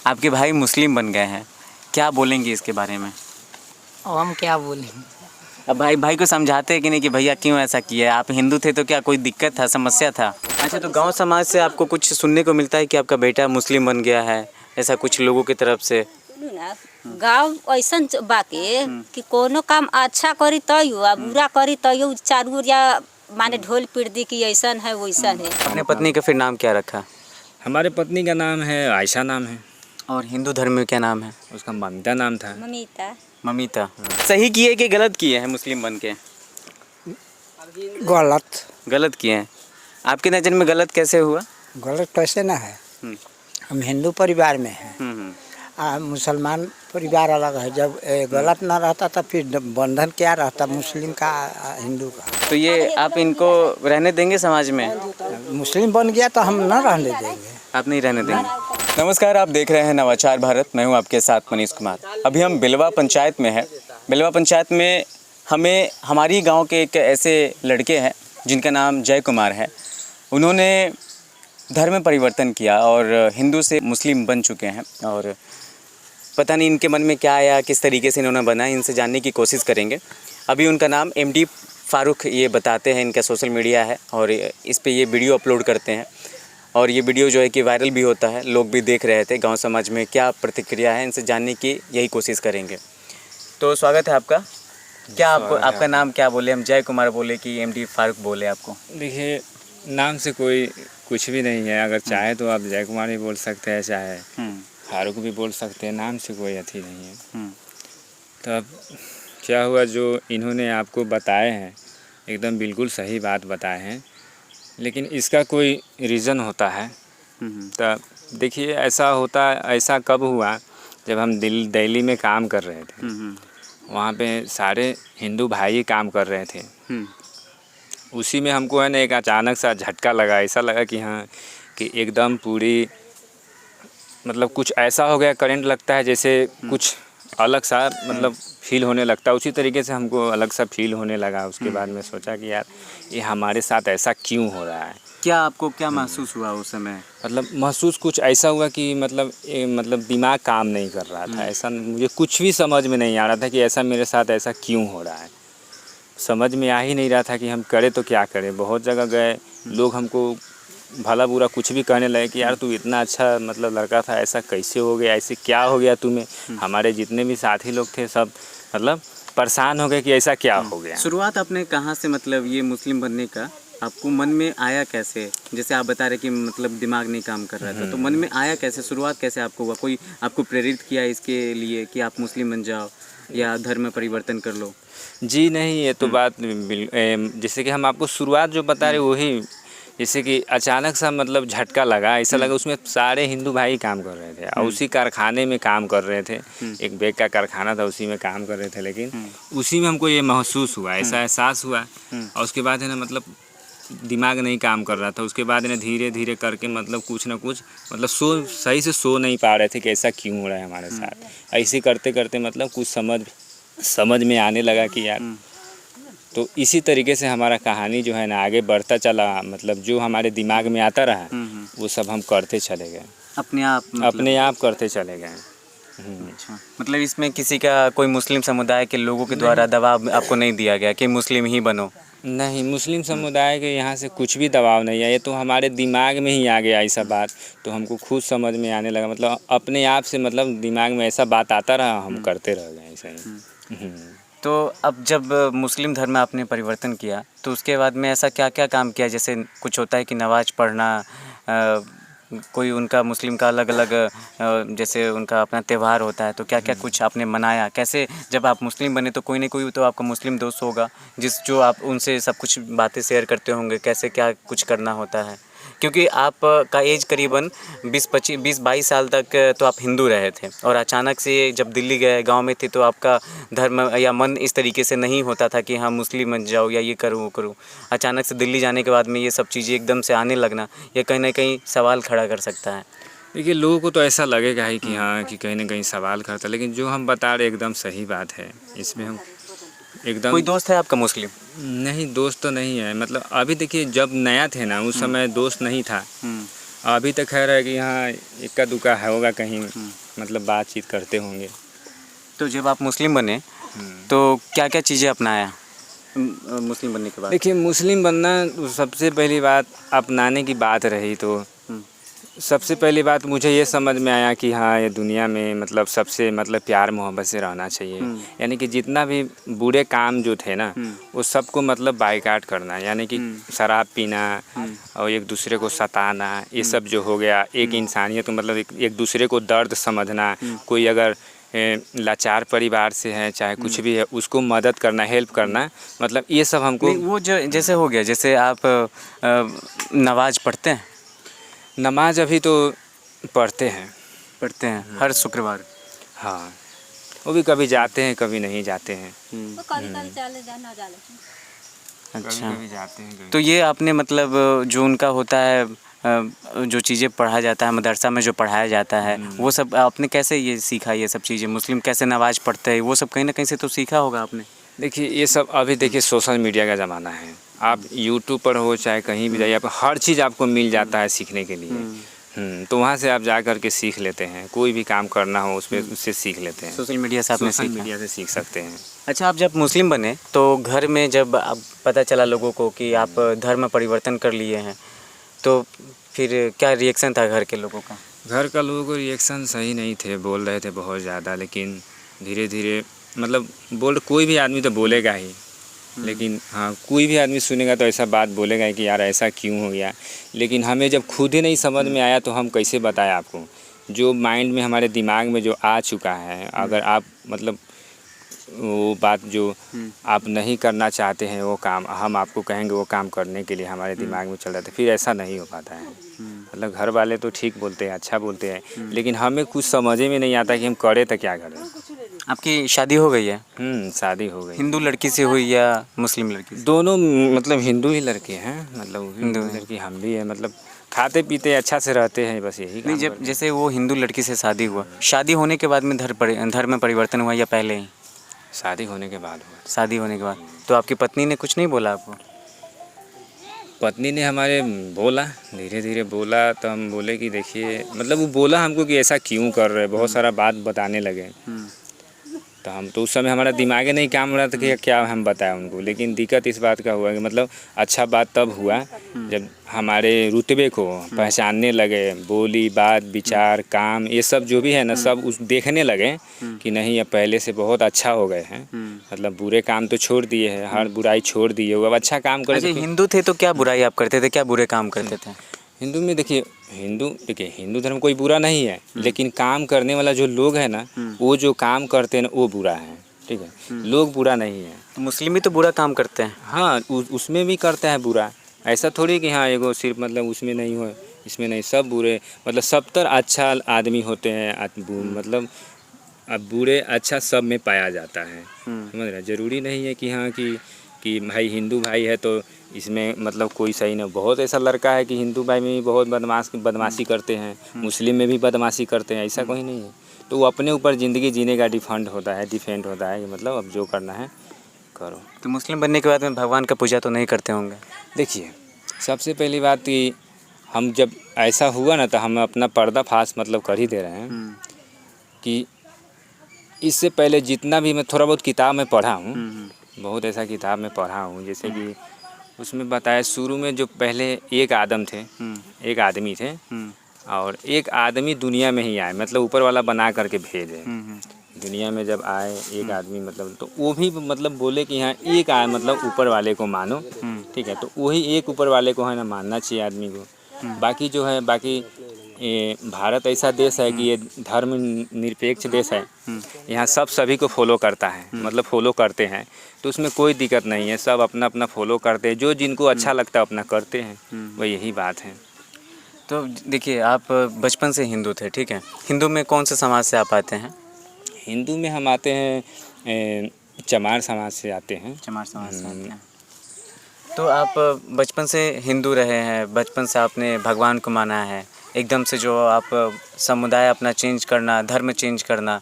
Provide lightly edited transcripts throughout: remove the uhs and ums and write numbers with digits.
आपके भाई मुस्लिम बन गए हैं, क्या बोलेंगे इसके बारे में? अब हम क्या बोलें। अब भाई भाई को समझाते हैं कि नहीं कि भैया क्यों ऐसा किया? आप हिंदू थे तो क्या कोई दिक्कत था, समस्या था? अच्छा, तो गांव समाज से आपको कुछ सुनने को मिलता है कि आपका बेटा मुस्लिम बन गया है, ऐसा कुछ लोगों की तरफ से? गाँव ऐसन बाके कि कोनो काम अच्छा करी तयो आ बुरा करी तयो चारू ओरिया माने ढोल पीट दी कि ऐसन है वैसन है। अपने पत्नी का फिर नाम क्या रखा? हमारे पत्नी का नाम है आयशा नाम है। और हिंदू धर्म में क्या नाम है? उसका ममिता नाम था। ममिता। ममिता। सही किए कि गलत किए हैं मुस्लिम बन के? गलत। गलत किए हैं। आपके नज़र में गलत कैसे हुआ? गलत कैसे ना है। हम हिंदू परिवार में हैं, मुसलमान परिवार अलग है। जब गलत ना रहता तो फिर बंधन क्या रहता मुस्लिम का हिंदू का? तो ये आप इनको रहने देंगे समाज में? मुस्लिम बन गया तो हम ना रहने देंगे। आप नहीं रहने देंगे? नमस्कार, आप देख रहे हैं नवाचार भारत। मैं हूं आपके साथ मनीष कुमार। अभी हम बिलवा पंचायत में हैं। बिलवा पंचायत में हमें हमारी गांव के एक ऐसे लड़के हैं जिनका नाम जय कुमार है। उन्होंने धर्म परिवर्तन किया और हिंदू से मुस्लिम बन चुके हैं और पता नहीं इनके मन में क्या आया, किस तरीके से इन्होंने बना, इनसे जानने की कोशिश करेंगे। अभी उनका नाम MD फारूक ये बताते हैं, इनका सोशल मीडिया है और इस पे ये वीडियो अपलोड करते हैं और ये वीडियो जो है कि वायरल भी होता है, लोग भी देख रहे थे। गांव समाज में क्या प्रतिक्रिया है, इनसे जानने की यही कोशिश करेंगे। तो स्वागत है आपका। क्या आपको, आपका नाम क्या बोले? हम जय कुमार बोले कि MD फारूक बोले आपको? देखिए, नाम से कोई कुछ भी नहीं है। अगर चाहे तो आप जय कुमार भी बोल सकते हैं, चाहे फारूक भी बोल सकते हैं। नाम से कोई अथी नहीं है। तब क्या हुआ, जो इन्होंने आपको बताए हैं एकदम बिल्कुल सही बात बताए हैं, लेकिन इसका कोई रीज़न होता है। तब देखिए, ऐसा कब हुआ, जब हम दिल्ली में काम कर रहे थे। वहाँ पे सारे हिंदू भाई काम कर रहे थे। उसी में हमको है ना एक अचानक सा झटका लगा। ऐसा लगा कि हाँ, कि एकदम पूरी मतलब कुछ ऐसा हो गया, करंट लगता है जैसे कुछ अलग सा मतलब फील होने लगता है। उसी तरीके से हमको अलग सा फील होने लगा। उसके बाद में सोचा कि यार, ये हमारे साथ ऐसा क्यों हो रहा है। क्या आपको क्या महसूस हुआ उस समय? मतलब महसूस कुछ ऐसा हुआ कि मतलब दिमाग काम नहीं कर रहा था। ऐसा मुझे कुछ भी समझ में नहीं आ रहा था कि ऐसा मेरे साथ ऐसा क्यों हो रहा है। समझ में आ ही नहीं रहा था कि हम करें तो क्या करें। बहुत जगह गए, लोग हमको भला बुरा कुछ भी कहने लगे कि यार, तू इतना अच्छा मतलब लड़का था, ऐसा कैसे हो गया, ऐसे क्या हो गया तुम्हें। हमारे जितने भी साथी लोग थे सब मतलब परेशान हो गए कि ऐसा क्या हो गया। शुरुआत आपने कहाँ से, मतलब ये मुस्लिम बनने का आपको मन में आया कैसे? जैसे आप बता रहे कि मतलब दिमाग नहीं काम कर रहा था, तो मन में आया कैसे, शुरुआत कैसे आपको हुआ? कोई आपको प्रेरित किया इसके लिए कि आप मुस्लिम बन जाओ या धर्म परिवर्तन कर लो? जी नहीं, ये तो बात जैसे कि हम आपको शुरुआत जो बता रहे वही, जैसे कि अचानक सा मतलब झटका लगा। ऐसा लगा उसमें सारे हिंदू भाई काम कर रहे थे और उसी कारखाने में काम कर रहे थे। एक बैग का कारखाना था, उसी में काम कर रहे थे। लेकिन उसी में हमको ये महसूस हुआ, ऐसा एहसास हुआ। और उसके बाद है ना मतलब दिमाग नहीं काम कर रहा था। उसके बाद ना धीरे धीरे करके मतलब कुछ ना कुछ मतलब सही से सो नहीं पा रहे थे कि ऐसा क्यों हो रहा है हमारे साथ। ऐसे करते करते मतलब कुछ समझ में आने लगा कि यार, तो इसी तरीके से हमारा कहानी जो है ना आगे बढ़ता चला। मतलब जो हमारे दिमाग में आता रहा वो सब हम करते चले गए, अपने आप करते चले गए। अच्छा, मतलब इसमें किसी का, कोई मुस्लिम समुदाय के लोगों के द्वारा दबाव आपको नहीं दिया गया कि मुस्लिम ही बनो? नहीं, मुस्लिम समुदाय के यहाँ से कुछ भी दबाव नहीं है। ये तो हमारे दिमाग में ही आ गया ऐसा बात, तो हमको खुद समझ में आने लगा। मतलब अपने आप से मतलब दिमाग में ऐसा बात आता रहा, हम करते रह गए ऐसा ही। तो अब जब मुस्लिम धर्म में आपने परिवर्तन किया तो उसके बाद में ऐसा क्या क्या काम किया? जैसे कुछ होता है कि नमाज पढ़ना, कोई उनका मुस्लिम का अलग अलग जैसे उनका अपना त्यौहार होता है, तो क्या क्या कुछ आपने मनाया? कैसे जब आप मुस्लिम बने तो कोई ना कोई तो आपका मुस्लिम दोस्त होगा जो आप उनसे सब कुछ बातें शेयर करते होंगे, कैसे क्या कुछ करना होता है? क्योंकि आप का एज करीबन 20-22 साल तक तो आप हिंदू रहे थे और अचानक से जब दिल्ली गए, गांव में थे, तो आपका धर्म या मन इस तरीके से नहीं होता था कि हाँ मुस्लिम बन जाओ या ये करूँ वो करूँ। अचानक से दिल्ली जाने के बाद में ये सब चीज़ें एकदम से आने लगना, ये कहीं ना कहीं सवाल खड़ा कर सकता है। देखिए, लोगों को तो ऐसा लगेगा ही कि हाँ, कि कहीं ना कहीं सवाल करता, लेकिन जो हम बता रहे एकदम सही बात है। इसमें हम एकदम। कोई दोस्त है आपका मुस्लिम? नहीं, दोस्त तो नहीं है। मतलब अभी देखिए, जब नया थे ना उस समय दोस्त नहीं था। अभी तक खैर है कि यहाँ इक्का दुक्का होगा कहीं, मतलब बातचीत करते होंगे। तो जब आप मुस्लिम बने तो क्या क्या चीज़ें अपनाया मुस्लिम बनने के बाद? देखिए, मुस्लिम बनना सबसे पहली बात अपनाने की बात रही तो सबसे पहली बात मुझे ये समझ में आया कि हाँ, ये दुनिया में मतलब सबसे मतलब प्यार मोहब्बत से रहना चाहिए। यानी कि जितना भी बुरे काम जो थे ना, वो सबको मतलब बाइकाट करना, यानी कि शराब पीना और एक दूसरे को सताना, ये सब जो हो गया, एक इंसानियत मतलब एक दूसरे को दर्द समझना, कोई अगर लाचार परिवार से है चाहे कुछ भी है उसको मदद करना, हेल्प करना, मतलब ये सब हमको। नहीं, वो जो जैसे हो गया, जैसे आप नमाज पढ़ते हैं? नमाज अभी तो पढ़ते हैं हर शुक्रवार? हाँ, वो भी कभी जाते हैं कभी नहीं जाते हैं। अच्छा, कभी जाते हैं तो ये आपने मतलब जो उनका होता है जो चीज़ें पढ़ा जाता है मदरसा में, जो पढ़ाया जाता है, वो सब आपने कैसे ये सीखा? ये सब चीज़ें मुस्लिम कैसे नमाज पढ़ते हैं, वो सब कहीं ना कहीं से तो सीखा होगा आपने? देखिए, ये सब अभी देखिए सोशल मीडिया का ज़माना है, आप यूट्यूब पर हो चाहे कहीं भी जाइए, आप हर चीज़ आपको मिल जाता है सीखने के लिए। तो वहाँ से आप जा कर के सीख लेते हैं, कोई भी काम करना हो उसमें उससे सीख लेते हैं। सोशल मीडिया से आपने सोशल सीखा? मीडिया से सीख सकते हैं। अच्छा, आप जब मुस्लिम बने तो घर में जब आप पता चला लोगों को कि आप धर्म परिवर्तन कर लिए हैं, तो फिर क्या रिएक्शन था घर के लोगों का? घर का लोगों को रिएक्शन सही नहीं थे, बोल रहे थे बहुत ज़्यादा, लेकिन धीरे धीरे मतलब कोई भी आदमी तो बोलेगा ही, लेकिन हाँ, कोई भी आदमी सुनेगा तो ऐसा बात बोलेगा कि यार ऐसा क्यों हो गया। लेकिन हमें जब खुद ही नहीं समझ में आया तो हम कैसे बताएं आपको? जो माइंड में हमारे दिमाग में जो आ चुका है, अगर आप मतलब वो बात जो आप नहीं करना चाहते हैं वो काम हम आपको कहेंगे वो काम करने के लिए हमारे दिमाग में चल रहा था, फिर ऐसा नहीं हो पाता है। मतलब घर वाले तो ठीक बोलते हैं, अच्छा बोलते हैं, लेकिन हमें कुछ समझ में नहीं आता कि हम करें तो क्या करें। आपकी शादी हो गई है? शादी हो गई। हिंदू लड़की से हुई या मुस्लिम लड़की से? दोनों मतलब हिंदू ही लड़के हैं, मतलब हिंदू लड़की हम भी है, मतलब खाते पीते अच्छा से रहते हैं, बस यही नहीं, जब जैसे वो हिंदू लड़की से शादी हुआ, शादी होने के बाद में धर्म में परिवर्तन हुआ या पहले ही? शादी होने के बाद हुआ। शादी होने के बाद। तो आपकी पत्नी ने कुछ नहीं बोला आपको? पत्नी ने हमारे बोला, धीरे धीरे बोला, तो हम बोले कि देखिए, मतलब वो बोला हमको कि ऐसा क्यों कर रहे, बहुत सारा बात बताने लगे। तो हम तो उस समय हमारा दिमाग ही नहीं काम हो रहा था कि क्या हम बताएं उनको। लेकिन दिक्कत इस बात का हुआ कि मतलब अच्छा बात तब हुआ जब हमारे रुतबे को पहचानने लगे, बोली बात विचार काम ये सब जो भी है ना, सब उस देखने लगे कि नहीं अब पहले से बहुत अच्छा हो गए हैं। मतलब बुरे काम तो छोड़ दिए हैं, हर बुराई छोड़ दिए, अब अच्छा काम करे। अच्छा, हिंदू थे तो क्या बुराई आप करते थे, क्या बुरे काम करते थे? हिंदू में देखिए, हिंदू धर्म कोई बुरा नहीं है, लेकिन काम करने वाला जो लोग है ना, वो जो काम करते हैं ना वो बुरा है। ठीक है, लोग बुरा नहीं है। तो मुस्लिम भी तो बुरा काम करते हैं। हाँ, उसमें भी करते हैं बुरा, ऐसा थोड़ी कि हाँ एगो सिर्फ मतलब उसमें नहीं हो, इसमें नहीं, सब बुरे, मतलब 70 अच्छा आदमी होते हैं, मतलब अब बुरे अच्छा सब में पाया जाता है। समझ रहे, ज़रूरी नहीं है कि हाँ कि भाई हिंदू भाई है तो इसमें मतलब कोई सही नहीं। बहुत ऐसा लड़का है कि हिंदू भाई में भी बहुत बदमाशी करते हैं, मुस्लिम में भी बदमाशी करते हैं, ऐसा कोई नहीं है। तो वो अपने ऊपर ज़िंदगी जीने का डिपेंड होता है कि मतलब अब जो करना है करो। तो मुस्लिम बनने के बाद में भगवान का पूजा तो नहीं करते होंगे? देखिए, सबसे पहली बात कि हम जब ऐसा हुआ ना तो हम अपना पर्दाफाश मतलब कर ही दे रहे हैं कि इससे पहले जितना भी मैं थोड़ा बहुत किताब में पढ़ा हूँ, बहुत ऐसा किताब में पढ़ा हूँ, जैसे कि उसमें बताया शुरू में जो पहले एक आदमी थे और एक आदमी दुनिया में ही आए, मतलब ऊपर वाला बना करके भेजे दुनिया में। जब आए एक आदमी मतलब, तो वो भी मतलब बोले कि हाँ एक आए मतलब ऊपर वाले को मानो। ठीक है, तो वही एक ऊपर वाले को है ना मानना चाहिए आदमी को। बाकी जो है भारत ऐसा देश है कि ये धर्म निरपेक्ष देश है, यहाँ सब सभी को फॉलो करता है, मतलब फॉलो करते हैं, तो उसमें कोई दिक्कत नहीं है। सब अपना अपना फॉलो करते हैं, जो जिनको अच्छा लगता है अपना करते हैं, वह यही बात है। तो देखिए, आप बचपन से हिंदू थे, ठीक है, हिंदू में कौन से समाज से आप आते हैं? हिंदू में हम आते हैं चमार समाज से आते हैं। चमार समाज से आते हैं। तो आप बचपन से हिंदू रहे हैं, बचपन से आपने भगवान को माना है, एकदम से जो आप समुदाय अपना चेंज करना, धर्म चेंज करना,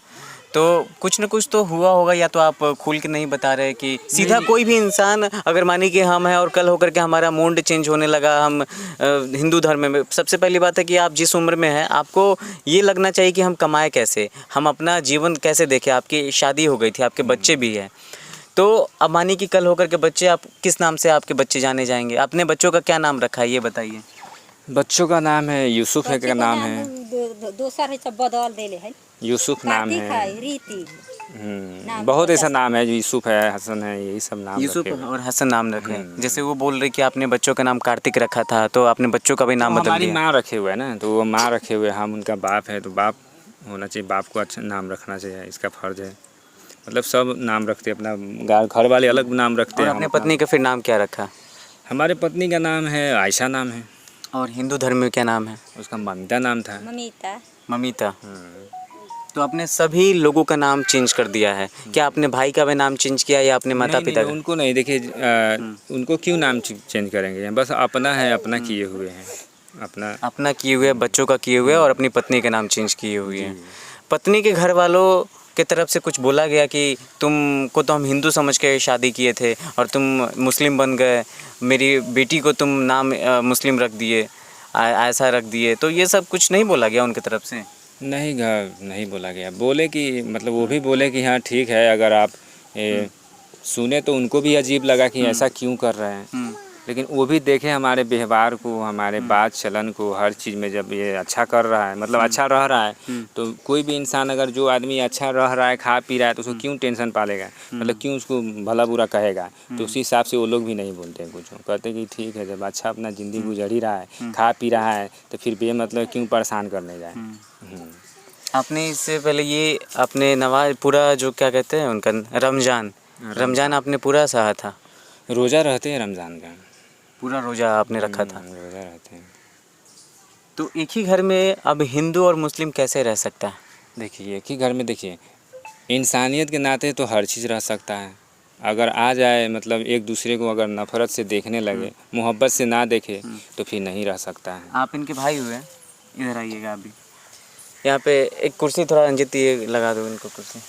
तो कुछ न कुछ तो हुआ होगा, या तो आप खुल के नहीं बता रहे कि सीधा कोई भी इंसान अगर माने कि हम हैं और कल होकर के हमारा मूड चेंज होने लगा, हम हिंदू धर्म में, सबसे पहली बात है कि आप जिस उम्र में हैं आपको ये लगना चाहिए कि हम कमाएं कैसे, हम अपना जीवन कैसे देखें। आपकी शादी हो गई थी, आपके बच्चे भी हैं, तो अब मानिए कि कल होकर के बच्चे, आप किस नाम से आपके बच्चे जाने जाएंगे? अपने बच्चों का क्या नाम रखा है ये बताइए। बच्चों का नाम है यूसुफ है, का नाम है दूसरा है सब बदल देले है, यूसुफ नाम कार्तिक है। है, रीति नाम बहुत तो ऐसा नाम है, यूसुफ है, हसन है, यही सब नाम यूसुफ रखे हुए हैं। और हसन नाम रखे हैं। जैसे वो बोल रहे कि आपने बच्चों का नाम कार्तिक रखा था, तो आपने बच्चों का भी नाम तो बदल हमारी दिया। माँ रखे हुए है ना, तो वो माँ रखे हुए, हम उनका बाप है, तो बाप होना चाहिए, बाप को अच्छा नाम रखना चाहिए, इसका फर्ज है। मतलब सब नाम रखते हैं, अपना घर वाले अलग नाम रखते और हैं। अपने हम अपना- पत्नी का फिर नाम क्या रखा? हमारे पत्नी का नाम है आयशा नाम है, और हिंदू धर्म में क्या नाम है? उसका ममिता नाम था। ममिता। ममिता। तो आपने सभी लोगों का नाम चेंज कर दिया है क्या? आपने भाई का भी नाम चेंज किया या अपने माता नहीं, पिता नहीं, का? उनको नहीं, देखिए उनको क्यों नाम चेंज करेंगे, बस अपना है, अपना किए हुए हैं, अपना अपना किए हुए, बच्चों का किए हुए, और अपनी पत्नी का नाम चेंज किए हुए हैं। पत्नी के घर वालों की तरफ से कुछ बोला गया कि तुमको तो हम हिंदू समझ के शादी किए थे और तुम मुस्लिम बन गए, मेरी बेटी को तुम नाम मुस्लिम रख दिए, ऐसा रख दिए, तो ये सब कुछ नहीं बोला गया उनकी तरफ से? नहीं, नहीं बोला गया। बोले कि मतलब वो भी बोले कि हाँ ठीक है, अगर आप सुने तो उनको भी अजीब लगा कि ऐसा क्यों कर रहे हैं, लेकिन वो भी देखे हमारे व्यवहार को, हमारे बात चलन को, हर चीज़ में जब ये अच्छा कर रहा है, मतलब अच्छा रह रहा है, तो कोई भी इंसान, अगर जो आदमी अच्छा रह रहा है, खा पी रहा है, तो उसको क्यों टेंशन पालेगा, मतलब क्यों उसको भला बुरा कहेगा। तो उसी हिसाब से वो लोग भी नहीं बोलते हैं कुछ, कहते कि ठीक है, जब अच्छा अपना ज़िंदगी गुजर ही रहा है, खा पी रहा है, तो फिर बेमतलब क्यों परेशान करने जाए। आपने इससे पहले ये अपने नवाज पूरा जो क्या कहते हैं उनका रमज़ान आपने पूरा सहा था? रोज़ा रहते हैं रमज़ान का, पूरा रोज़ा आपने रखा था? रोज़ा रहते हैं। तो एक ही घर में अब हिंदू और मुस्लिम कैसे रह सकता है? देखिए एक ही घर में, देखिए इंसानियत के नाते तो हर चीज़ रह सकता है। अगर आ जाए, मतलब एक दूसरे को अगर नफ़रत से देखने लगे, मोहब्बत से ना देखे, तो फिर नहीं रह सकता है। आप इनके भाई हुए, इधर आइएगा अभी। यहाँ पे एक कुर्सी थोड़ा रंजित ये लगा दो इनको कुर्सी।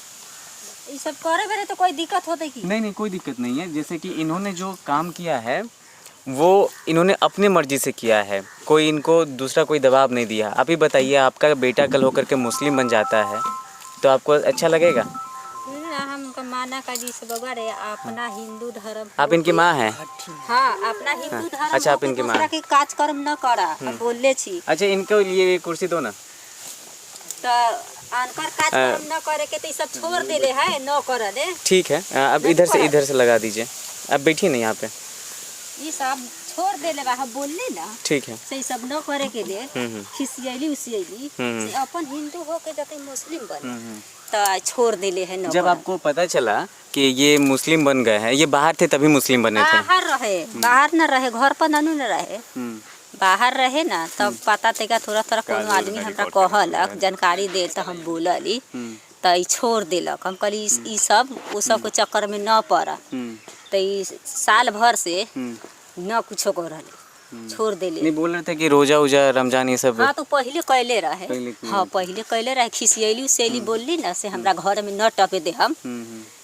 ये सब करे बेरे तो कोई दिक्कत होता है कि? नहीं, कोई दिक्कत नहीं है। जैसे कि इन्होंने जो काम किया है वो इन्होंने अपने मर्जी से किया है, कोई इनको दूसरा कोई दबाव नहीं दिया। आप ही बताइए, आपका बेटा कल होकर के मुस्लिम बन जाता है तो आपको अच्छा लगेगा? हमका माना का जी से बगैर अपना हिंदू धर्म। आप इनकी माँ हैं? हाँ, अपना हिंदू धर्म। अच्छा, आप इनकी माँ दूसरा के काज कर्म न करा, हम बोलले छी। अच्छा, इनको लिए कुर्सी दो ना। तो अनकर काज कर्म न करे के तो ये सब छोड़ देले है, न कर दे। ठीक है, अब इधर से लगा दीजिए। अब बैठिए ना यहाँ पे। ये सब छोड़ देले बा, हम बोलले ना। ठीक है। से सब न करे के लिए खिसियली उसियली से अपन हिंदू हो के जाते मुस्लिम बन तो छोड़ देले है। न जब आपको पता चला कि ये मुस्लिम बन गए हैं, ये बाहर थे तभी मुस्लिम बने थे? बाहर रहे, बाहर न रहे, घर पर ननू न रहे, बाहर रहे ना, तब पता तेगा थोड़ा कोनो आदमी हमरा कहलक, जानकारी दे तो हम बोलली, तो ई छोड़ देलक। हम कहली ई सब वो सब के चक्कर में न पड़ा, तो ई साल भर से न कुछो कर रहे, छोड़ देले। नहीं, बोल रहे थे कि रोजा उजा रमजान ये सब। हाँ, तो पहले कैले रहे। हाँ, पहले कैले रहे, खिसियली उसियली बोलली ना से हमरा घर में न टपे दे हम,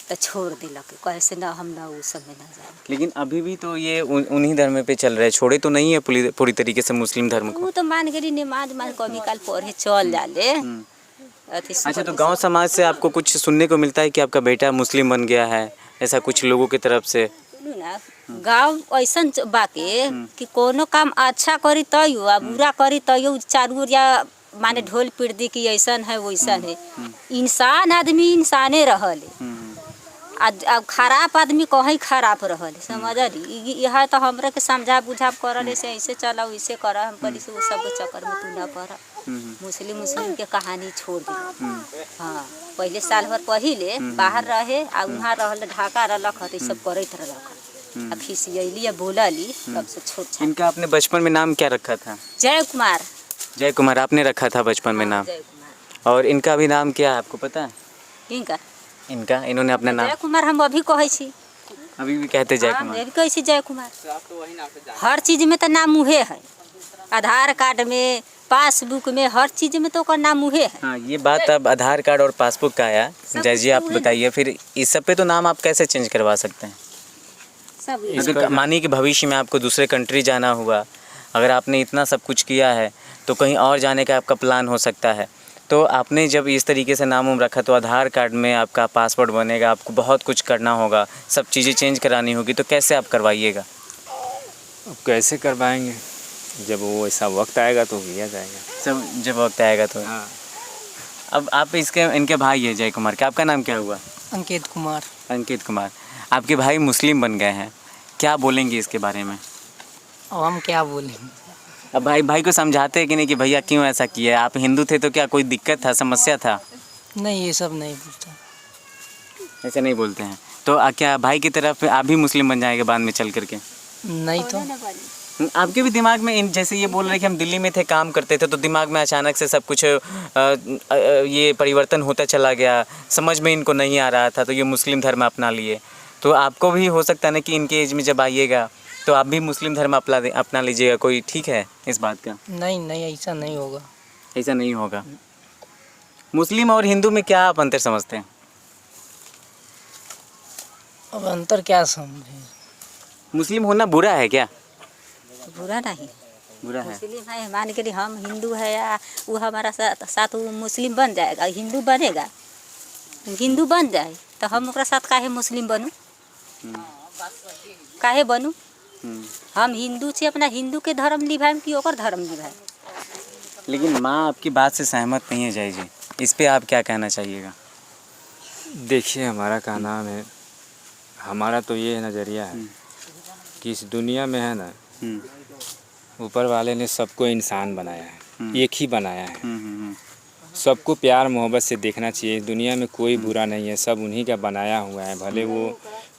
तो छोड़ दिलक, कैसे ना हम ना उस सब में ना जाए। लेकिन अभी भी तो ये उन्हीं धर्म पे चल रहे, छोड़े तो नहीं है पूरी तरीके से मुस्लिम धर्म को? वो तो मान गई नमाज कभी काल पढ़े चल जाले। अच्छा, तो गांव समाज से आपको कुछ सुनने को मिलता है कि आपका बेटा मुस्लिम बन गया है, ऐसा कुछ लोगों की तरफ से? ना, गाँव ऐसा बाके कि कोनो काम अच्छा करी तयो आ बुरा करी तयो चारू या माने ढोल पीट दी कि ऐसा है वैसा है। इंसान आदमी इंसाने रहले, अब खराब आदमी कहीं खराब रहले, समझली। यह तो हमरा के समझा बुझा करले से ऐसे चला वैसे करा, हम कहली से वो सब के चक्कर में तू ना पड़ा। मुस्लिम के कहानी छोड़ दी। हाँ, पहले साल भर पहले बाहर रहे आ वहाँ रहल ढाका रलक तो सब करत रहलक, अब खिसियली या बोलली, तब से छोट। इनका आपने बचपन में नाम क्या रखा था? जय कुमार। जय कुमार आपने रखा था बचपन में नाम? जय कुमार। और इनका भी नाम क्या है आपको पता है? इनका इन्होंने अपना नाम जय कुमार हम अभी कहे छी, अभी भी कहते जय हाँ, कुमार? अभी कहे छी जय कुमार। हर चीज में तो नाम उहे है, आधार कार्ड में पासबुक में हर चीज में तो ओकर नाम उहे है। हाँ, ये बात अब आधार कार्ड और पासबुक का आया। जय जी आप बताइए, फिर इस सब पे तो नाम आप कैसे चेंज करवा सकते हैं? सब अगर मानिए कि भविष्य में आपको दूसरे कंट्री जाना हुआ, अगर आपने इतना सब कुछ किया है तो कहीं और जाने का आपका प्लान हो सकता है, तो आपने जब इस तरीके से नाम उम रखा तो आधार कार्ड में आपका पासवर्ड बनेगा, आपको बहुत कुछ करना होगा, सब चीज़ें चेंज करानी होगी, तो कैसे आप करवाइएगा? अब कैसे करवाएंगे, जब वो ऐसा वक्त आएगा तो किया जाएगा। सब जब वक्त आएगा तो। हाँ। अब आप इनके भाई है जय कुमार के, आपका नाम क्या हुआ? अंकित कुमार। अंकित कुमार। आपके भाई मुस्लिम बन गए हैं, क्या बोलेंगे इसके बारे में? अब हम क्या बोलें? अब भाई को समझाते हैं कि नहीं कि भैया क्यों ऐसा किया? आप हिंदू थे तो क्या कोई दिक्कत था, समस्या था? नहीं, ये सब नहीं पूछता। ऐसे नहीं बोलते हैं तो क्या भाई की तरफ आप भी मुस्लिम बन जाएंगे बाद में चल करके? नहीं तो आपके भी दिमाग में जैसे ये बोल रहे हैं कि हम दिल्ली में थे, काम करते थे, तो दिमाग में अचानक से सब कुछ ये परिवर्तन होता चला गया, समझ में इनको नहीं आ रहा था तो ये मुस्लिम धर्म अपना लिए। तो आपको भी हो सकता है ना कि इनके एज में जब आइएगा तो आप भी मुस्लिम धर्म अपना लीजिएगा, कोई ठीक है इस बात का? नहीं, ऐसा नहीं होगा। ऐसा नहीं होगा। मुस्लिम और हिंदू में क्या आप अंतर समझते हैं? अब अंतर क्या समझे? मुस्लिम होना बुरा है क्या? बुरा नहीं, बुरा है। मुस्लिम है मान के हम हिंदू है या वो हमारा साथ वो मुस्लिम बन जाएगा, हिंदू बनेगा, हिंदू बन जाए तो हम ओकरा साथ काहे मुस्लिम बनू, काहे बनू? हम हिंदू से अपना हिंदू के धर्म निभाएं कि ओकर धर्म निभाएं? लेकिन माँ आपकी बात से सहमत नहीं है जय जी, इस पे आप क्या कहना चाहिएगा? देखिए, हमारा क्या नाम है, हमारा तो ये नज़रिया है कि इस दुनिया में है ना, ऊपर वाले ने सबको इंसान बनाया है, एक ही बनाया है। सबको प्यार मोहब्बत से देखना चाहिए। दुनिया में कोई बुरा नहीं है, सब उन्हीं का बनाया हुआ है। भले वो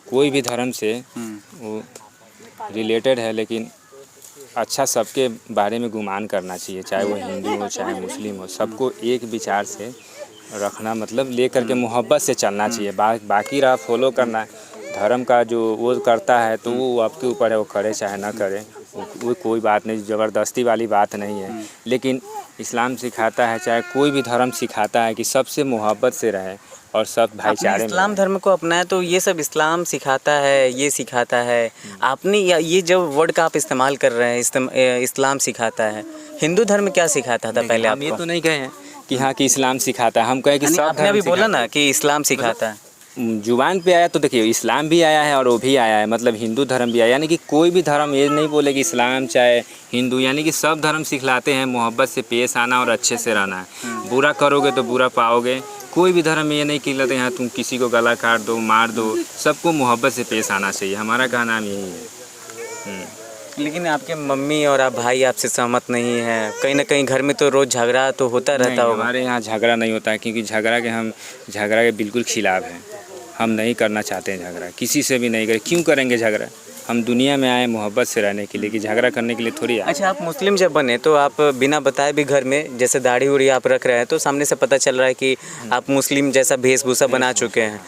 कोई भी धर्म से वो रिलेटेड है, लेकिन अच्छा सबके बारे में गुमान करना चाहिए, चाहे वो हिंदू हो चाहे मुस्लिम हो। सबको एक विचार से रखना, मतलब ले करके मोहब्बत से चलना चाहिए। बाकी रहा फॉलो करना धर्म का, जो वो करता है तो वो आपके ऊपर है, वो करे चाहे ना करे, वो कोई बात नहीं, ज़बरदस्ती वाली बात नहीं है। लेकिन इस्लाम सिखाता है, चाहे कोई भी धर्म सिखाता है कि सबसे मोहब्बत से रहे और सब भाईचारे में। इस्लाम धर्म को अपनाए तो ये सब इस्लाम सिखाता है, ये सिखाता है। आपने ये जो वर्ड का आप इस्तेमाल कर रहे हैं, इस्लाम सिखाता है, हिंदू धर्म क्या सिखाता था पहले? हम ये तो नहीं कहे हैं कि हाँ कि इस्लाम सिखाता है, हम कहे कि सब आपने अभी बोला ना कि इस्लाम सिखाता है। जुबान पे आया तो देखिए, इस्लाम भी आया है और वो भी आया है, मतलब हिंदू धर्म भी आया, यानी कि कोई भी धर्म ये नहीं बोले कि इस्लाम चाहे हिंदू, यानी कि सब धर्म सिखलाते हैं मोहब्बत से पेश आना और अच्छे से रहना है। बुरा करोगे तो बुरा पाओगे। कोई भी धर्म ये नहीं कहलाते हैं तुम किसी को गला काट दो, मार दो, सबको मोहब्बत से पेश आना चाहिए। हमारा का नाम यही है। लेकिन आपके मम्मी और आप भाई आपसे सहमत नहीं है, कहीं ना कहीं घर में तो रोज़ झगड़ा तो होता रहता होगा? हमारे यहाँ झगड़ा नहीं होता है, क्योंकि हम झगड़ा के बिल्कुल खिलाफ हैं। हम नहीं करना चाहते हैं झगड़ा, किसी से भी नहीं करें। क्यों करेंगे झगड़ा? हम दुनिया में आए मोहब्बत से रहने के लिए, कि झगड़ा करने के लिए थोड़ी आए। अच्छा, आप मुस्लिम जब बने तो आप बिना बताए भी घर में जैसे दाढ़ी उड़ी आप रख रहे हैं तो सामने से पता चल रहा है कि आप मुस्लिम जैसा वेशभूषा बना चुके हैं,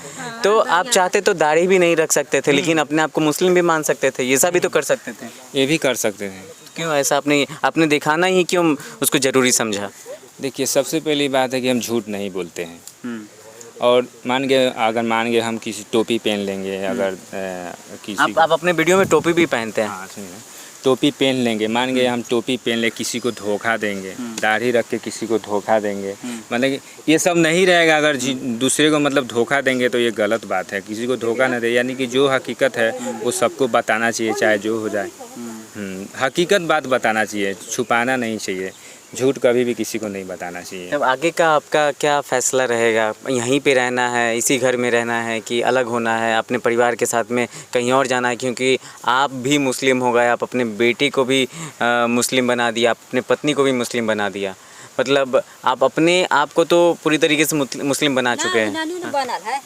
तो आप चाहते तो दाढ़ी भी नहीं रख सकते थे, लेकिन अपने आप को मुस्लिम भी मान सकते थे, ये सब भी तो कर सकते थे। ये भी कर सकते थे। क्यों ऐसा आपने दिखाना ही क्यों उसको ज़रूरी समझा? देखिए, सबसे पहली बात है कि हम झूठ नहीं बोलते हैं। और मान गए हम किसी टोपी पहन लेंगे, अगर किसी आप अपने वीडियो में टोपी भी पहनते हैं? हाँ, सुनिए, टोपी पहन लेंगे, मान गए हम टोपी पहन ले, किसी को धोखा देंगे, दाढ़ी रख के किसी को धोखा देंगे, मतलब कि ये सब नहीं रहेगा। अगर दूसरे को मतलब धोखा देंगे तो ये गलत बात है। किसी को धोखा न दे, यानी कि जो हकीकत है वो सबको बताना चाहिए, चाहे जो हो जाए। हकीकत बात बताना चाहिए, छुपाना नहीं चाहिए। झूठ कभी भी किसी को नहीं बताना चाहिए। अब आगे का आपका क्या फैसला रहेगा? यहीं पे रहना है, इसी घर में रहना है, कि अलग होना है, अपने परिवार के साथ में कहीं और जाना है? क्योंकि आप भी मुस्लिम हो गए, आप अपने बेटी को भी मुस्लिम बना दिया, अपने पत्नी को भी मुस्लिम बना दिया, मतलब आप अपने आप को तो पूरी तरीके से मुस्लिम बना चुके हैं। बनल है,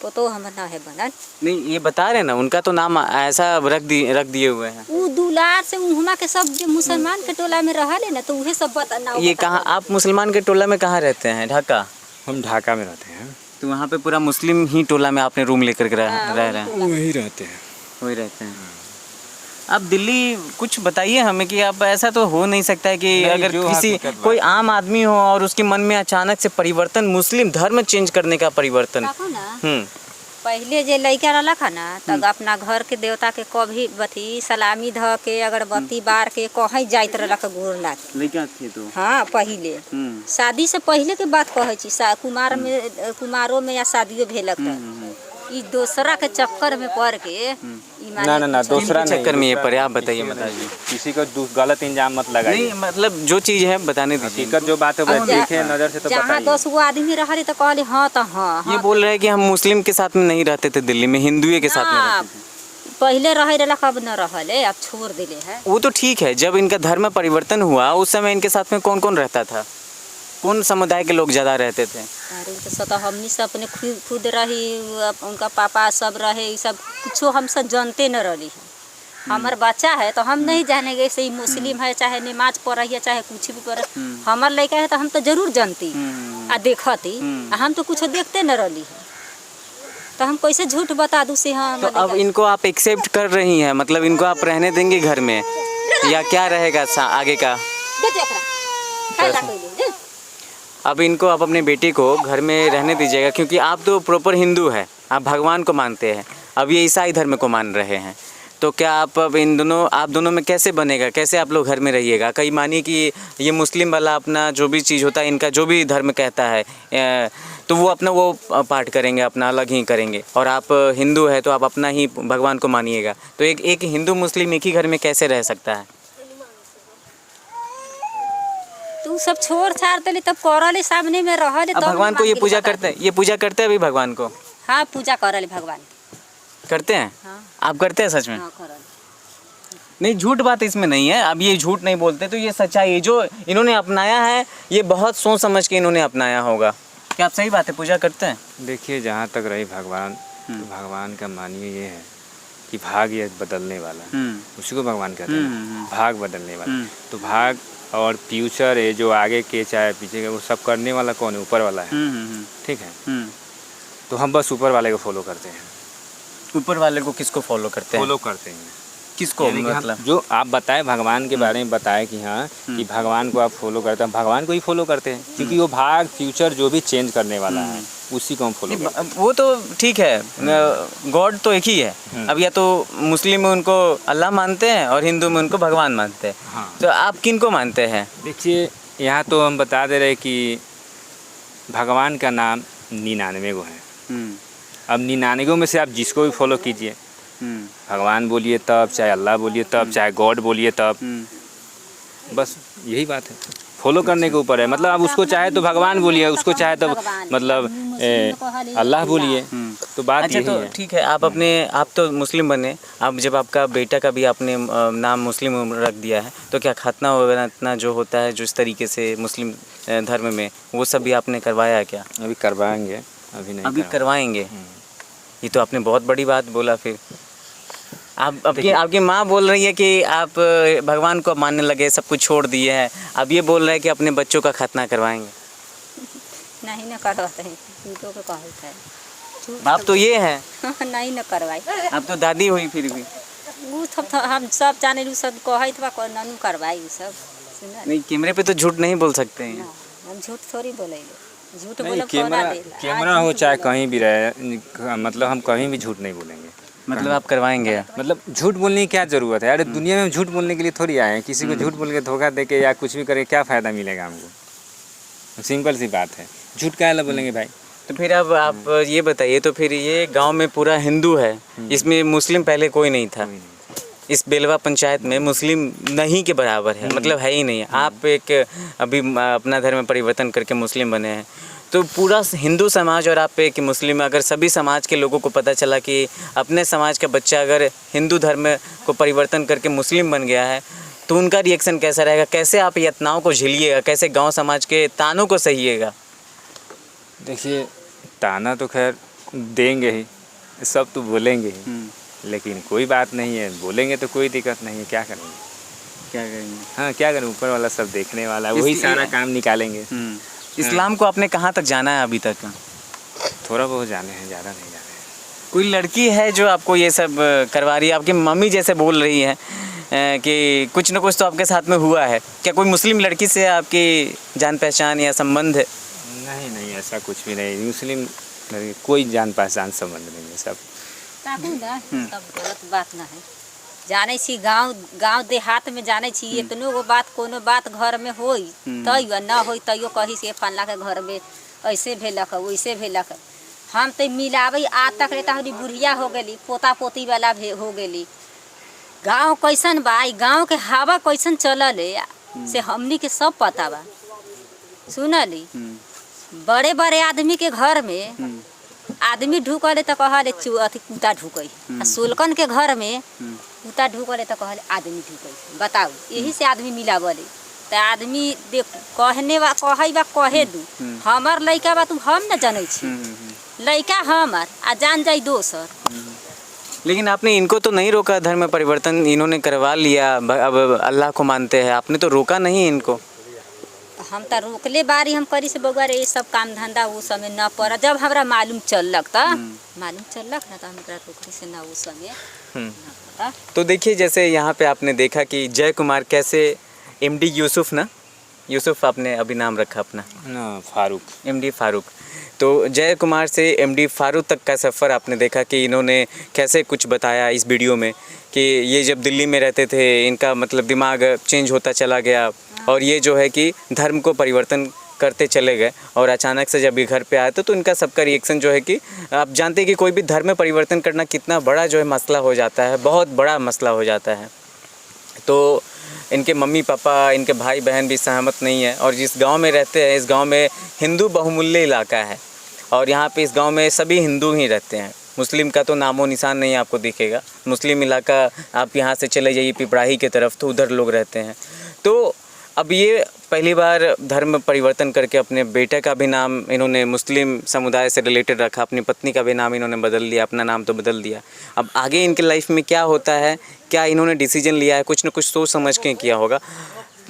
तो हम ना है बनल। नहीं, ये बता रहे ना, उनका तो नाम ऐसा रख दिए हुए हैं। वो दुलार से उहमा के सब जो मुसलमान के टोला में रहले ना, तो उहे सब बताना। ये कहाँ, आप मुसलमान के टोला में कहाँ रहते हैं? ढाका? हम ढाका में रहते हैं। तो वहाँ पे पूरा मुस्लिम ही टोला में आपने रूम लेकर के रह रहे हैं? वही रहते हैं। वही रहते हैं। अब दिल्ली कुछ बताइए हमें कि अब ऐसा तो हो नहीं सकता है कि नहीं, अगर जो किसी हकीकत बात कोई आम आदमी हो और उसके मन में अचानक से परिवर्तन, मुस्लिम धर्म चेंज करने का परिवर्तन। देखो ना, हम्म पहले जे लड़का रहला खा ना तब अपना घर के देवता के कभी बथी सलामी ध के अगरबत्ती बार के कहीं जाइत रहला के घूरना के। लड़का थे तो हाँ पहले शादी से पहले के बात कहै छी, कुमारों में या शादियों भेलक त ई दूसरा के चक्कर में पड़ के ई माने ना दूसरा नहीं, चक्कर में ये दूसरा पड़े, आप नहीं, बताइए किसी को बताइए। नहीं, किसी को गलत इंजाम मत लगाइए। नहीं मतलब जो चीज़ है बताने दीजिए। हकीकत जो बात है वो अब देखे नजर से तो जहाँ बताइए। 10 गो आदमी रहले तो कहले हाँ तो हाँ ये बोल रहे हैं कि हम मुस्लिम के साथ में नहीं रहते थे दिल्ली में, हिंदुए के साथ में ना, रहते थे। पहले रहे रहला कब न रहले, अब छोड़ दिले है। वो तो ठीक है, जब इनका धर्म परिवर्तन हुआ उस समय इनके साथ में कौन कौन रहता था, कौन समुदाय के लोग ज़्यादा रहते थे? अरे तो सता हमनी से अपने खुद रही, उनका पापा सब रहे, ये सब कुछो हम सब जानते न रही है। हमार बच्चा है तो हम नहीं जानेंगे से मुस्लिम है चाहे नमाज पढ़ है चाहे कुछ भी पढ़, हमार लड़का है तो हम तो जरूर जानती आ देखती, हम तो कुछ देखते न रही है तो हम कैसे झूठ बता दूँ से। हाँ तो अब इनको आप एक्सेप्ट कर रही हैं, मतलब इनको आप रहने देंगे घर में या क्या रहेगा आगे का? अब इनको आप अपने बेटे को घर में रहने दीजिएगा, क्योंकि आप तो प्रॉपर हिंदू है, आप भगवान को मानते हैं, अब ये ईसाई धर्म को मान रहे हैं, तो क्या आप अब आप दोनों में कैसे बनेगा, कैसे आप लोग घर में रहिएगा? कहीं मानिए कि ये मुस्लिम वाला अपना जो भी चीज़ होता है, इनका जो भी धर्म कहता है तो वो अपना वो पाठ करेंगे, अपना अलग ही करेंगे, और आप हिंदू है तो आप अपना ही भगवान को मानिएगा, तो एक हिंदू मुस्लिम एक ही घर में कैसे रह सकता है? तू सब छोड़ छाड़ देली तब करले सामने में रहले अब भगवान को ये पूजा करते हैं, ये पूजा करते हैं अभी भगवान को? हाँ पूजा करले भगवान करते हैं। हाँ। आप करते हैं सच में? हाँ करले। नहीं, झूठ बात इसमें नहीं है, अब ये झूठ नहीं बोलते तो ये सच्चाई है, जो इन्होंने अपनाया है ये बहुत सोच समझ के इन्होंने अपनाया होगा। क्या आप सही बात है, पूजा करते हैं? देखिए जहाँ तक रही भगवान, तो भगवान का मानिए ये है कि भाग ये बदलने वाला, उसी को भगवान कहते हैं, भाग बदलने वाला। तो भाग और फ्यूचर है जो आगे के चाहे पीछे के, वो सब करने वाला कौन है? ऊपर वाला है, ठीक है। तो हम बस ऊपर वाले को फॉलो करते हैं। ऊपर वाले को किसको फॉलो करते हैं? फॉलो करते हैं किसको, यानी कि हम मतलब जो आप बताए भगवान के बारे में बताए कि हाँ कि भगवान को आप फॉलो करते हैं, भगवान को ही फॉलो करते हैं, क्योंकि वो भाग फ्यूचर जो भी चेंज करने वाला है उसी को हम फॉलो करते हैं। वो तो ठीक है, गॉड तो एक ही है। अब या तो मुस्लिम में उनको अल्लाह मानते हैं और हिंदू में उनको भगवान मानते हैं। हाँ। तो आप किन को मानते हैं? देखिए यहाँ तो हम बता दे रहे कि भगवान का नाम 99 गो है। अब 99 में से आप जिसको भी फॉलो कीजिए, भगवान बोलिए तब, चाहे अल्लाह बोलिए तब, चाहे गॉड बोलिए तब, बस यही बात है, फॉलो करने के ऊपर है। मतलब आप उसको चाहे तो भगवान बोलिए, उसको चाहे तो मतलब अल्लाह बोलिए, तो बात अच्छा यही तो है। ठीक है, आप तो मुस्लिम बने, अब जब आपका बेटा का भी आपने नाम मुस्लिम रख दिया है, तो क्या खतना वगैरह इतना जो होता है जो इस तरीके से मुस्लिम धर्म में, वो सब भी आपने करवाया है क्या? अभी करवाएंगे, अभी नहीं अभी करवाएंगे? ये तो आपने बहुत बड़ी बात बोला। फिर आपकी माँ बोल रही है कि आप भगवान को मानने लगे, सब कुछ छोड़ दिए हैं, अब ये बोल रहे हैं कि अपने बच्चों का खतना करवाएंगे। नहीं न करवाते हैं, उनको को कहते हैं बाप तो ये है। नहीं न करवाई, आप तो दादी हुई फिर भी। वो सब हम सब जाने लू, सब कहत बा ननु करवाई उ सब सुना। नहीं, कैमरे पे तो झूठ नहीं बोल सकते हैं। हम झूठ थोड़ी बोले, झूठ नहीं, बोले कैमरा हो चाहे कहीं भी रहे, मतलब हम कहीं भी झूठ नहीं बोलेंगे। मतलब आप करवाएंगे? मतलब झूठ बोलने की क्या ज़रूरत है? अरे दुनिया में झूठ बोलने के लिए थोड़ी आए हैं, किसी को झूठ बोल के धोखा दे के या कुछ भी करके क्या फ़ायदा मिलेगा हमको? सिंपल सी बात है, झूठ क्या बोलेंगे भाई? तो फिर अब आप ये बताइए, तो फिर ये गांव में पूरा हिंदू है, इसमें मुस्लिम पहले कोई नहीं था, इस बेलवा पंचायत में मुस्लिम नहीं के बराबर है, मतलब है ही नहीं। आप एक अभी अपना धर्म परिवर्तन करके मुस्लिम बने हैं, तो पूरा हिंदू समाज और आप एक मुस्लिम, अगर सभी समाज के लोगों को पता चला कि अपने समाज का बच्चा अगर हिंदू धर्म को परिवर्तन करके मुस्लिम बन गया है, तो उनका रिएक्शन कैसा रहेगा? कैसे आप यातनाओं को झेलिएगा? कैसे गांव समाज के तानों को सहिएगा? देखिए ताना तो खैर देंगे ही, सब तो बोलेंगे ही, लेकिन कोई बात नहीं है, बोलेंगे तो कोई दिक्कत नहीं है, क्या करेंगे? क्या करेंगे? हाँ क्या करें, ऊपर वाला सब देखने वाला है, वही सारा काम निकालेंगे। इस्लाम को आपने कहाँ तक जाना है अभी तक? थोड़ा बहुत जाने हैं, ज़्यादा नहीं जाने हैं। कोई लड़की है जो आपको ये सब करवा रही है? आपकी मम्मी जैसे बोल रही है कि कुछ ना कुछ तो आपके साथ में हुआ है। क्या कोई मुस्लिम लड़की से आपकी जान पहचान या संबंध है? नहीं नहीं, ऐसा कुछ भी नहीं। मुस्लिम कोई जान पहचान संबंध नहीं है। सब सब गलत बात ना है। जाने छी गांव देहात में जाने छी इतनो गो बात, कोनो बात घर में होई तैयो ना होई तैयो कही से फल्ला के घर में ऐसे भेलक वैसे भेलक। हम तो मिलावे आज तक रहता हमारी बुढ़िया हो गई, पोता पोती वाला हो गई। गांव कैसन बा, गांव के हवा कैसन चलल है से हमनी के सब पता बा। सुनली बड़े बड़े आदमी के घर में आदमी ढुकले तो कहले अथी कुत्ता ढुकई, सोलकन के घर में कुत्ता ढुकले तो कहले आदमी ढुकई। बताओ, यही से आदमी मिलावले। तो आदमी देख कहने बा कहे दू हमार लइका बा, तू हम न जाने छी लइका हमार आ जान जाई दोसर। लेकिन आपने इनको तो नहीं रोका, धर्म परिवर्तन इन्होंने करवा लिया, अब अल्लाह को मानते हैं, आपने तो रोका नहीं इनको। हम तो रोकले बारी हम करी से बगैर ये सब काम धंधा वो समय न पड़ा। जब हमरा मालूम चलक तो ना तो हम रोकने से ना उस समय। तो देखिए, जैसे यहाँ पे आपने देखा कि जय कुमार कैसे एमडी यूसुफ आपने अभी नाम रखा अपना ना, फारूक, एमडी फारूक। तो जय कुमार से एमडी फारूक तक का सफ़र आपने देखा कि इन्होंने कैसे कुछ बताया इस वीडियो में कि ये जब दिल्ली में रहते थे इनका मतलब दिमाग चेंज होता चला गया और ये जो है कि धर्म को परिवर्तन करते चले गए और अचानक से जब ये घर पे आए तो इनका सबका रिएक्शन जो है कि आप जानते हैं कि कोई भी धर्म में परिवर्तन करना कितना बड़ा जो है मसला हो जाता है, बहुत बड़ा मसला हो जाता है। तो इनके मम्मी पापा, इनके भाई बहन भी सहमत नहीं है और जिस गांव में रहते हैं इस गांव में हिंदू बहुमूल्य इलाका है और यहाँ पे इस गांव में सभी हिंदू ही रहते हैं। मुस्लिम का तो नामो निशान नहीं आपको दिखेगा। मुस्लिम इलाका आप यहाँ से चले जाइए पिपराही की तरफ तो उधर लोग रहते हैं। तो अब ये पहली बार धर्म परिवर्तन करके अपने बेटे का भी नाम इन्होंने मुस्लिम समुदाय से रिलेटेड रखा, अपनी पत्नी का भी नाम इन्होंने बदल लिया, अपना नाम तो बदल दिया। अब आगे इनके लाइफ में क्या होता है, क्या इन्होंने डिसीजन लिया है, कुछ ना कुछ सोच समझ के किया होगा।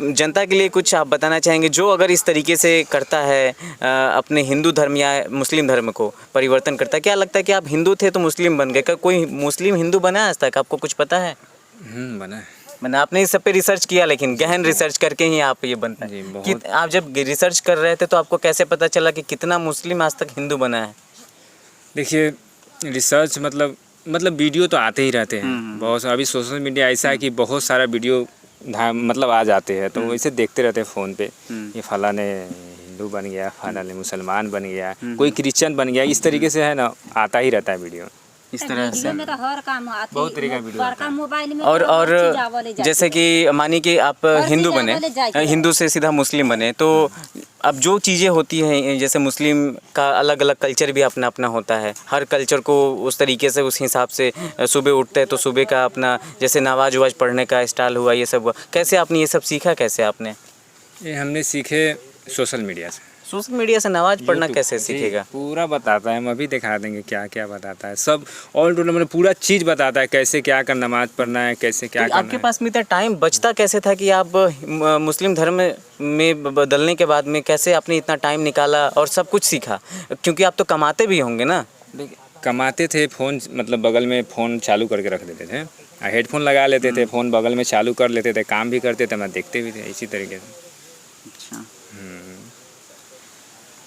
जनता के लिए कुछ आप बताना चाहेंगे जो अगर इस तरीके से करता है अपने हिंदू धर्म या मुस्लिम धर्म को परिवर्तन करता है? क्या लगता है कि आप हिंदू थे तो मुस्लिम बन गए, क्या कोई मुस्लिम हिंदू बना है आज तक? आपको कुछ पता है? बना है। मैंने आपने इस सब पे रिसर्च किया, लेकिन गहन रिसर्च करके ही आप ये बनता है कि आप जब रिसर्च कर रहे थे तो आपको कैसे पता चला कि कितना मुस्लिम आज तक हिंदू बना है? देखिए, रिसर्च मतलब वीडियो तो आते ही रहते हैं बहुत। अभी सोशल मीडिया ऐसा है कि बहुत सारा वीडियो मतलब आ जाते हैं तो वैसे देखते रहते हैं फ़ोन पे, ये फला ने हिंदू बन गया, फला ने मुसलमान बन गया, कोई क्रिश्चियन बन गया, इस तरीके से है ना आता ही रहता है वीडियो। इस तरह से में तो हर काम बहुत तरीका वीडियो बड़का मोबाइल में और जैसे कि मानी कि आप हिंदू बने, हिंदू से सीधा मुस्लिम बने, तो अब जो चीज़ें होती हैं जैसे मुस्लिम का अलग अलग कल्चर भी अपना अपना होता है, हर कल्चर को उस तरीके से उस हिसाब से सुबह उठते हैं तो सुबह का अपना जैसे नमाज ववाज पढ़ने का स्टाइल हुआ, ये सब हुआ। कैसे आपने ये सब सीखा? कैसे आपने ये हमने सीखे सोशल मीडिया से। सोशल मीडिया से नमाज पढ़ना कैसे सीखेगा? पूरा बताता है, हम अभी दिखा देंगे क्या क्या बताता है, सब ऑल टोटल मतलब पूरा चीज़ बताता है, कैसे क्या कर नमाज पढ़ना है, कैसे क्या करना है। आपके पास में इतना टाइम बचता कैसे था कि आप मुस्लिम धर्म में बदलने के बाद में कैसे आपने इतना टाइम निकाला और सब कुछ सीखा? क्योंकि आप तो कमाते भी होंगे ना? कमाते थे, फ़ोन मतलब बगल में फ़ोन चालू करके रख देते थे, हेडफोन लगा लेते थे, फ़ोन बगल में चालू कर लेते थे, काम भी करते थे, मैं देखते भी थे इसी तरीके से। अच्छा,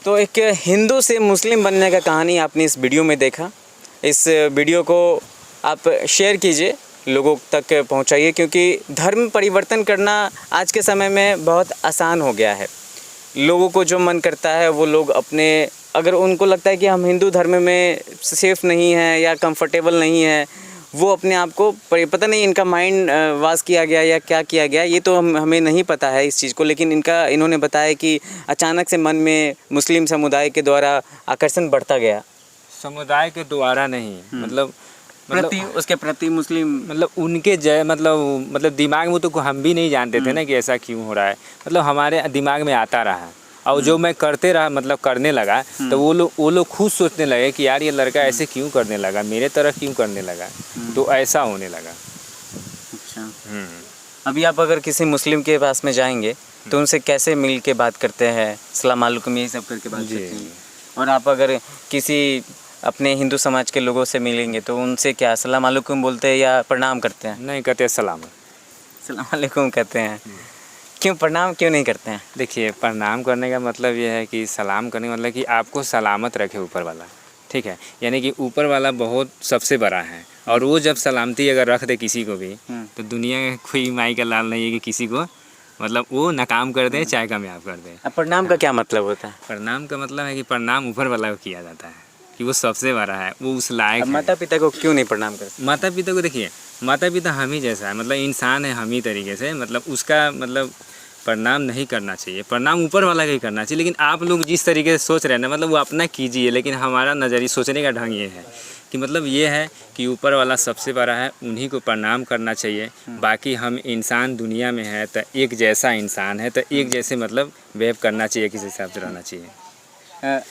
तो एक हिंदू से मुस्लिम बनने का कहानी आपने इस वीडियो में देखा। इस वीडियो को आप शेयर कीजिए, लोगों तक पहुंचाइए, क्योंकि धर्म परिवर्तन करना आज के समय में बहुत आसान हो गया है। लोगों को जो मन करता है वो लोग अपने, अगर उनको लगता है कि हम हिंदू धर्म में सेफ़ नहीं हैं या कंफर्टेबल नहीं है, वो अपने आप को पता नहीं इनका माइंड वाश किया गया या क्या किया गया, ये तो हमें नहीं पता है इस चीज़ को। लेकिन इन्होंने बताया कि अचानक से मन में मुस्लिम समुदाय के द्वारा आकर्षण बढ़ता गया। समुदाय के द्वारा नहीं, मतलब उसके प्रति मुस्लिम मतलब उनके मतलब दिमाग में तो हम भी नहीं जानते थे ना कि ऐसा क्यों हो रहा है, मतलब हमारे दिमाग में आता रहा और जो मैं करते रहा मतलब करने लगा तो वो लोग खुद सोचने लगे कि यार ये लड़का ऐसे क्यों करने लगा, मेरे तरह क्यों करने लगा, तो ऐसा होने लगा। अच्छा, अभी आप अगर किसी मुस्लिम के पास में जाएंगे तो उनसे कैसे मिल के बात करते हैं? सलाम वालेकुम यही सब करके बात करते हैं। और आप अगर किसी अपने हिंदू समाज के लोगों से मिलेंगे तो उनसे क्या अस्सलाम वालेकुम बोलते हैं या प्रणाम करते हैं? नहीं कहते सलाम। अस्सलाम वालेकुम कहते हैं। क्यों प्रणाम क्यों नहीं करते हैं? देखिए, प्रणाम करने का मतलब ये है कि सलाम करने का मतलब कि आपको सलामत रखे ऊपर वाला, ठीक है। यानी कि ऊपर वाला बहुत सबसे बड़ा है, और वो जब सलामती अगर रख दे किसी को भी, तो दुनिया में कोई माई का लाल नहीं है कि किसी को मतलब वो नाकाम कर दे चाहे कामयाब कर दे। अब प्रणाम का क्या मतलब होता है? प्रणाम का मतलब है कि प्रणाम ऊपर वाला को किया जाता है, कि वो सबसे बड़ा है, वो उस लायक अब है। माता पिता को क्यों नहीं प्रणाम करते? माता पिता को देखिए, माता पिता हम ही जैसा है, मतलब इंसान है हम ही तरीके से, मतलब उसका मतलब प्रणाम नहीं करना चाहिए, प्रणाम ऊपर वाला का ही करना चाहिए। लेकिन आप लोग जिस तरीके से सोच रहे हैं ना, मतलब वो अपना कीजिए, लेकिन हमारा नज़रिया सोचने का ढंग ये है कि मतलब ये है कि ऊपर वाला सबसे बड़ा है, उन्हीं को प्रणाम करना चाहिए। बाकी हम इंसान दुनिया में है तो एक जैसा इंसान है, तो एक जैसे मतलब वेव करना चाहिए, किसी हिसाब से रहना चाहिए।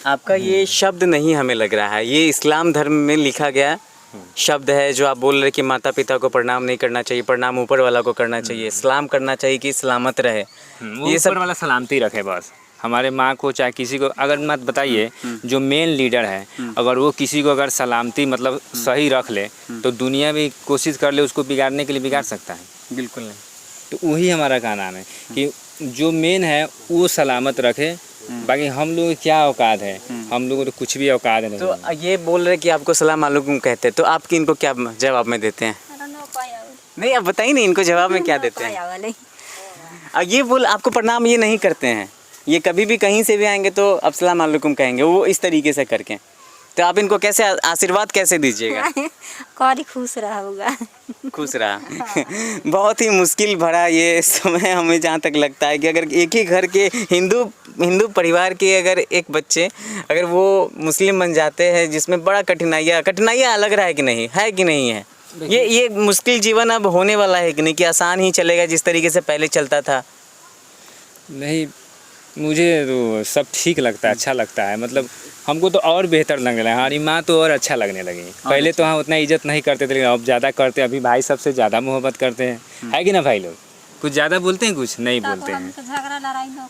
आपका ये शब्द नहीं हमें लग रहा है, ये इस्लाम धर्म में लिखा गया शब्द है जो आप बोल रहे कि माता पिता को प्रणाम नहीं करना चाहिए, प्रणाम ऊपर वाला को करना चाहिए, सलाम करना चाहिए कि सलामत रहे। वो ये ऊपर वाला सलामती रखे बस। हमारे माँ को चाहे किसी को अगर मत बताइए, जो मेन लीडर है अगर वो किसी को अगर सलामती मतलब सही रख ले, तो दुनिया भी कोशिश कर ले उसको बिगाड़ने के लिए बिगाड़ सकता है। बिल्कुल नहीं। तो वही हमारा का नाम है कि जो मेन है वो सलामत रखे। बाकी हम लोग की क्या औकात है, हम लोगों को तो कुछ भी औकात नहीं। तो ये बोल रहे कि आपको सलाम वालेकुम कहते हैं, तो आप इनको क्या जवाब में देते हैं? नहीं आप बताइए नहीं, इनको जवाब में क्या देते हैं? ये बोल आपको प्रणाम ये नहीं करते हैं, ये कभी भी कहीं से भी आएंगे तो अस्सलाम वालेकुम कहेंगे, वो इस तरीके से करके। तो आप इनको कैसे आशीर्वाद कैसे दीजिएगा? कौड़ी खुश रहा होगा। खुश रहा। बहुत ही मुश्किल भरा ये समय हमें जहाँ तक लगता है कि अगर एक ही घर के हिंदू परिवार के अगर एक बच्चे अगर वो मुस्लिम बन जाते हैं, जिसमें बड़ा कठिनाइयाँ लग रहा है कि नहीं है? ये मुश्किल जीवन अब होने वाला है कि नहीं, कि आसान ही चलेगा जिस तरीके से पहले चलता था? नहीं, मुझे तो सब ठीक लगता है, अच्छा लगता है। मतलब हमको तो और बेहतर लग रहा है, हमारी माँ तो और अच्छा लगने लगी। पहले तो हम उतना इज्जत नहीं करते थे, लेकिन अब ज़्यादा करते हैं। अभी भाई सबसे ज़्यादा मोहब्बत करते हैं, है कि ना भाई? लोग कुछ ज़्यादा बोलते हैं, कुछ नहीं बोलते हैं,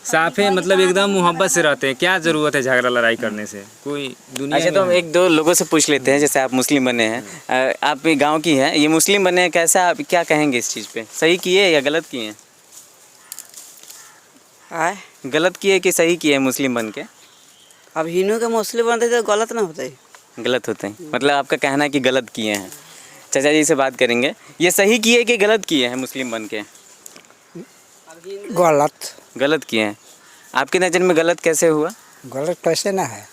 साफे मतलब एकदम मोहब्बत से रहते हैं। क्या ज़रूरत है झगड़ा लड़ाई करने से कोई दुनिया। अच्छा, तो हम एक दो लोगों से पूछ लेते हैं, जैसे आप मुस्लिम बने हैं, आप गाँव की हैं, ये मुस्लिम बने हैं, कैसा आप क्या कहेंगे इस चीज़ पे? सही किए या गलत किए हैं? गलत किए कि सही किए मुस्लिम बन के? अब हिंदू के मुस्लिम बनते तो गलत ना होते? गलत होते हैं, मतलब आपका कहना है कि गलत किए हैं। चाचा जी से बात करेंगे, ये सही किए कि गलत किए हैं मुस्लिम बन के? गलत किए हैं। आपकी नज़र में गलत कैसे हुआ? गलत कैसे ना है,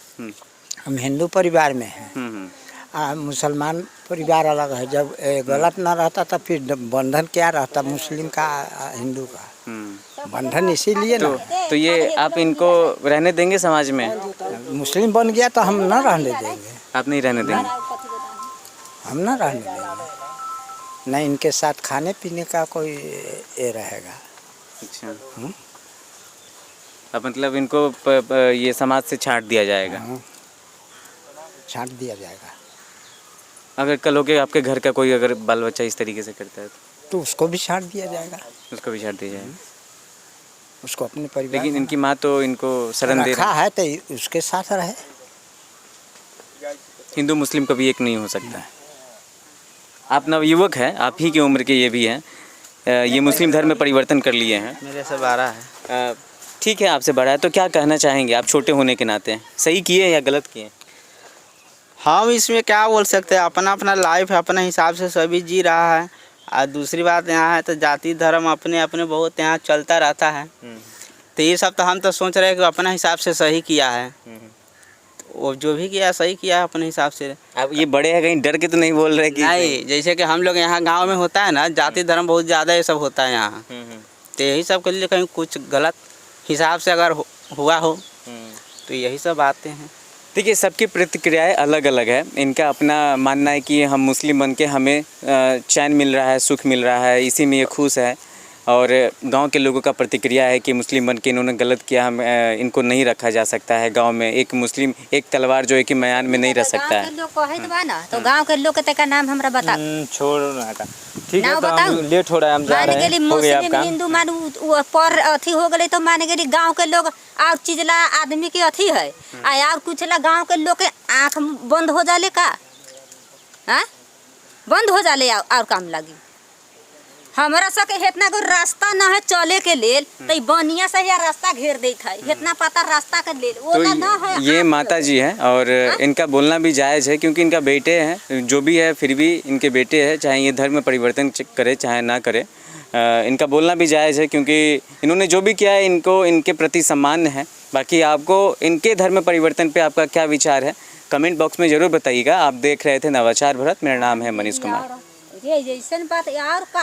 हम हिंदू परिवार में हैं, मुसलमान परिवार अलग है। जब गलत ना रहता तो फिर बंधन क्या रहता मुस्लिम का हिंदू का? बंधन इसीलिए ना। तो ये आप इनको रहने देंगे समाज में? मुस्लिम बन गया तो हम ना रहने देंगे। आप नहीं रहने देंगे? हम ना रहने देंगे, नहीं इनके साथ खाने पीने का कोई ये रहेगा। अच्छा, अब मतलब इनको ये समाज से छांट दिया जाएगा? छांट दिया जाएगा। अगर कल हो के आपके घर का कोई अगर बाल बच्चा इस तरीके से करता है तो उसको भी छांट दिया जाएगा। उसको भी छांट दिया जाएगा। उसको अपने परिवार लेकिन इनकी माँ तो इनको शरण दे रखा है तो उसके साथ रहे। हिंदू मुस्लिम कभी एक नहीं हो सकता है। आप नवयुवक हैं, आप ही की उम्र के ये भी हैं, ये मुस्लिम धर्म में परिवर्तन कर लिए हैं। मेरे से बड़ा है। ठीक है, आपसे बड़ा है, तो क्या कहना चाहेंगे आप छोटे होने के नाते? सही किए या गलत किए? हम इसमें क्या बोल सकते हैं, अपना अपना लाइफ है, अपने हिसाब से सभी जी रहा है। और दूसरी बात यहाँ है तो जाति धर्म अपने अपने बहुत यहाँ चलता रहता है। तो ये सब तो हम तो सोच रहे हैं कि अपना हिसाब से सही किया है, वो जो भी किया सही किया है अपने हिसाब से। अब ये बड़े हैं, कहीं डर के तो नहीं बोल रहे कि नहीं, जैसे कि हम लोग यहाँ गांव में होता है ना, जाति धर्म बहुत ज़्यादा ये सब होता है यहाँ। तो यही सब के लिए कहीं कुछ गलत हिसाब से अगर हुआ हो तो यही सब बातें हैं। देखिए, सबकी प्रतिक्रियाएं अलग अलग है। इनका अपना मानना है कि हम मुस्लिम बन के हमें चैन मिल रहा है, सुख मिल रहा है, इसी में ये खुश है। और गांव के लोगों का प्रतिक्रिया है कि मुस्लिम बन के इन्होंने गलत किया, हम इनको नहीं रखा जा सकता है गांव में। एक मुस्लिम, एक तलवार जो है कि मयान में नहीं रह सकता है। गाँव के लोग कहत बा ना, तो गाँव के लोग के तका नाम हमरा बता। छोड़ रहा था, ठीक है। नाम तो हम बताऊं? लेट हो रहा है, हम जा मान रहे गेली हैं, हो गया मुस्लिम आपका। हिंदू मान पर अथी हो गई तो मान गेली गांव के लोग और चीजला आदमी के अथी है और कुछ ला गांव के लोग के आँख बंद हो जाले का, हाँ बंद हो जाले और काम लगी। हमारा सके इतना कोई रास्ता ना है चले के लेल, तो बनिया से या रास्ता घेर देता है, इतना पता रास्ता के लेल वो तो ना है। ये माता जी हैं और इनका बोलना भी जायज़ है, क्योंकि इनका बेटे हैं, जो भी है फिर भी इनके बेटे हैं, चाहे ये धर्म में परिवर्तन करे चाहे ना करे। इनका बोलना भी जायज़ है, क्योंकि इन्होंने जो भी किया है इनको इनके प्रति सम्मान है। बाकी आपको इनके धर्म परिवर्तन पे आपका क्या विचार है, कमेंट बॉक्स में ज़रूर बताइएगा। आप देख रहे थे नवाचार भारत, मेरा नाम है मनीष कुमार। ये जैसन बात और का